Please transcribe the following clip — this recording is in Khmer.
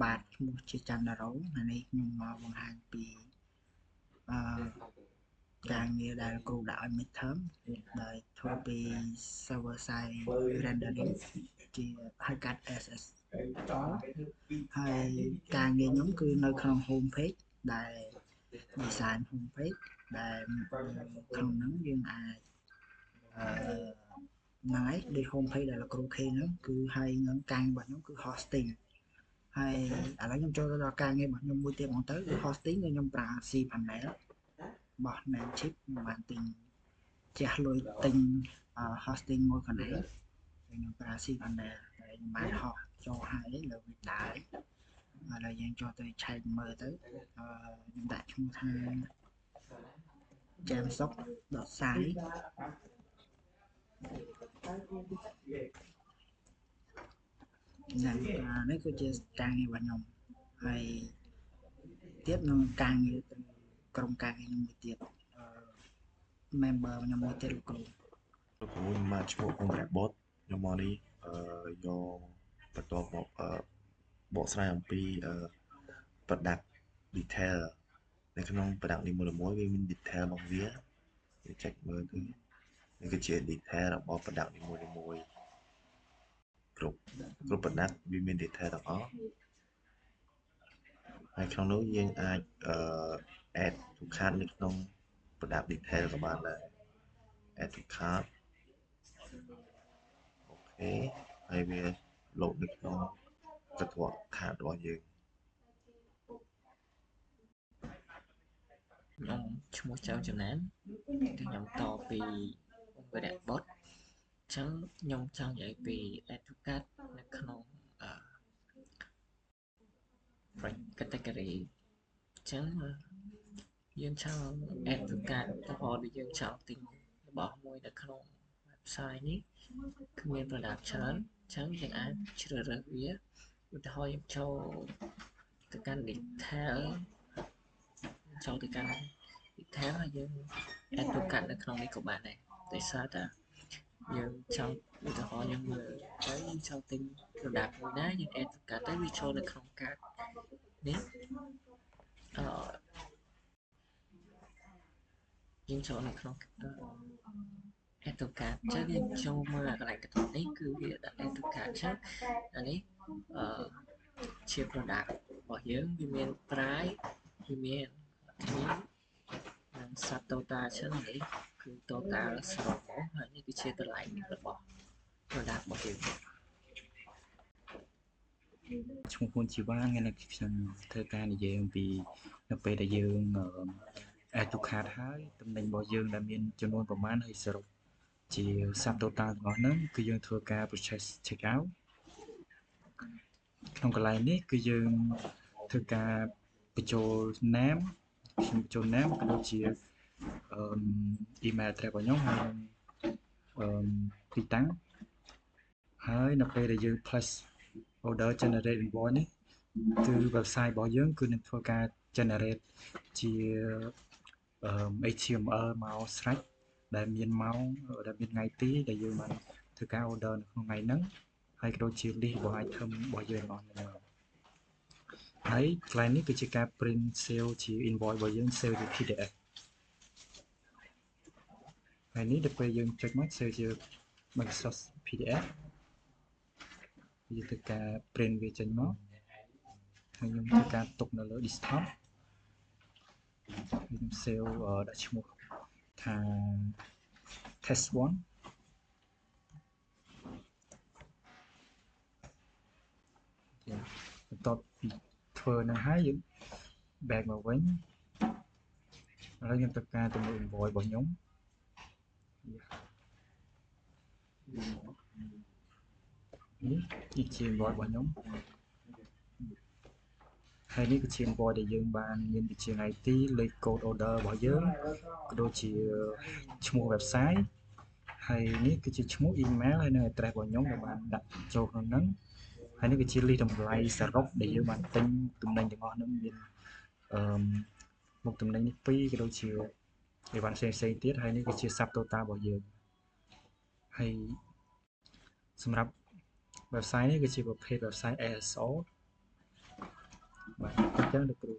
បាទឈ្មោះជាច័ន្ទរ៉ូនេះខ្ញុំមកបង្ហាញពីការងារដែលគ្រូដាក់ឲ្យ midterm ដែលធ្វើពី server side rendering ជាហៅកាត់ SSO ហើយការងារខ្ញុំគឺនៅក្នុង home page ដែល design home page ដែលក្នុងហ្នឹងយើងអាចហ្នឹងហើយដូច home page ដែលលោកគ្រូឃើញហ្នឹងគឺហើយនឹងការងាររបស់ខ្ញុំគឺ hosting ហើយឥឡូវខ្ញុំចូលទៅដល់ការងាររបស់ខ្ញុំមួយទៀតហ្មងទៅគឺ hosting គឺខ្ញុំប្រើ cPanel របស់ Namecheap ខ្ញុំបានទិញជះលុយទិញ hosting មួយកន្លែងខ្ញុំប្រើ cPanel ហើយខ្ញុំបានហោះចូលហើយលើវាដែរឥឡូវយើងចូលទៅឆែកមើលទៅខ្ញុំដាក់ឈ្មោះថា jamsok.site នេះគឺជាការងាររបស់ខ្ញុំហើយទៀតនឹងការងារទៅក្រុមការងារខ្ញុំមួយទៀត member ខ្ញុំមួយទៀតលោកគ្រូខ្ញុំមកឈ្មោះអង្គរបតខ្ញុំមកនេះយកបន្ទាប់មកបកស្រាយអំពីproduct detail នៅក្នុង product នីមួយៗវាមាន detail របស់វាចេញមើលទៅនេះគឺជា detail របស់ product នីមួយៗគ្រប់ product វាមាន detail ទាំងអស់ហើយក្នុងនោះយើងអាច add to cart នៅក្នុង product detail ក៏បានដែរ add to cart អូខេហើយវា load នៅក្នុងកន្ត្រក cart របស់យើងខ្ញុំឈ្មោះចៅចំណានខ្ញុំតពីអង្គរបតអញ្ចឹងខ្ញុំចង់និយាយពី add to cart នៅក្នុង category អញ្ចឹងយើងចង់ add to cart ទៅដល់យើងចង់ទិញរបស់មួយនៅក្នុង website នេះគឺមាន product ច្រើនអញ្ចឹងយើងអាចជ្រើសរើសវាឧទាហរណ៍យើងចូលទៅកាន់ detail ហើយយើង add to cart នៅក្នុងនេះក៏បានដែរដោយសារតែយើងចង់ឧទាហរណ៍យើងមើលទៅយើងចង់ទិញ product មួយណាយើង add to cart ទៅវាចូលនៅក្នុង cart នេះយើងចូលនៅក្នុង add to cart ចឹងយើងចូលមើលកន្លែងកន្ត្រកនេះគឺវាដាក់ add to cart ចឹងអានេះជា product របស់យើងវាមាន price វាមាន និង sub total ចឹងនេះគឺ total សរុបមកហើយនេះគឺជាតម្លៃរបស់ product របស់យើងឈ្មោះហ៊ុនជីវ៉ាថ្ងៃនេះខ្ញុំធ្វើការនិយាយអំពីនៅពេលដែលយើង add to cart ហើយតំណែងរបស់យើងដែលមានចំនួនប្រមាណហើយសរុបជា sum total ទាំងអស់ហ្នឹងគឺយើងធ្វើការ process check out ក្នុងកន្លែងនេះគឺយើងធ្វើការបញ្ចូល name ខ្ញុំបញ្ចូល name ក៏ដូចជា email address របស់ខ្ញុំហើយទីតាំងហើយនៅពេលដែលយើង place order generate invoice នេះគឺ website របស់យើងគឺនឹងធ្វើការ generate ជា HTML មកស្រេចដែលមានម៉ោងដែលមានថ្ងៃទីដែលយើងបានធ្វើការ order នៅក្នុងថ្ងៃហ្នឹងហើយក៏ដូចជា list របស់ item របស់យើងទាំងអស់ហ្នឹងហើយកន្លែងនេះគឺជាការ print sale ជា invoice របស់យើង sale ជា PDF ហើយនេះដល់ពេលយើងចុចមក sale ជា Microsoft PDF យើងធ្វើការ print វាចេញមកហើយខ្ញុំធ្វើការទុកនៅលើ desktop ខ្ញុំ save ដាក់ឈ្មោះថា test 1បន្ទាប់ពីធ្វើនឹងហើយយើង back មកវិញឥឡូវខ្ញុំធ្វើការទៅមើល invoice របស់ខ្ញុំនេះជា invoice របស់ខ្ញុំហើយនេះគឺជា invoice ដែលយើងបានមានវិជាថ្ងៃទីលេខ code order របស់យើងក៏ដូចជាឈ្មោះ website ហើយនេះគឺជាឈ្មោះ email ហើយនិង address របស់ខ្ញុំដែលបានដាក់ចូលក្នុងហ្នឹងហើយនេះគឺជា list តម្លៃសរុបដែលយើងបានទិញទំនិញទាំងអស់ហ្នឹងមានមុខទំនិញនេះ2ក៏ដូចជាអីវ៉ាន់ផ្សេងៗទៀតហើយនេះគឺជា sub total របស់យើងហើយសម្រាប់ website នេះគឺជាប្រភេទ website ASO ចឹងលោកគ្រូ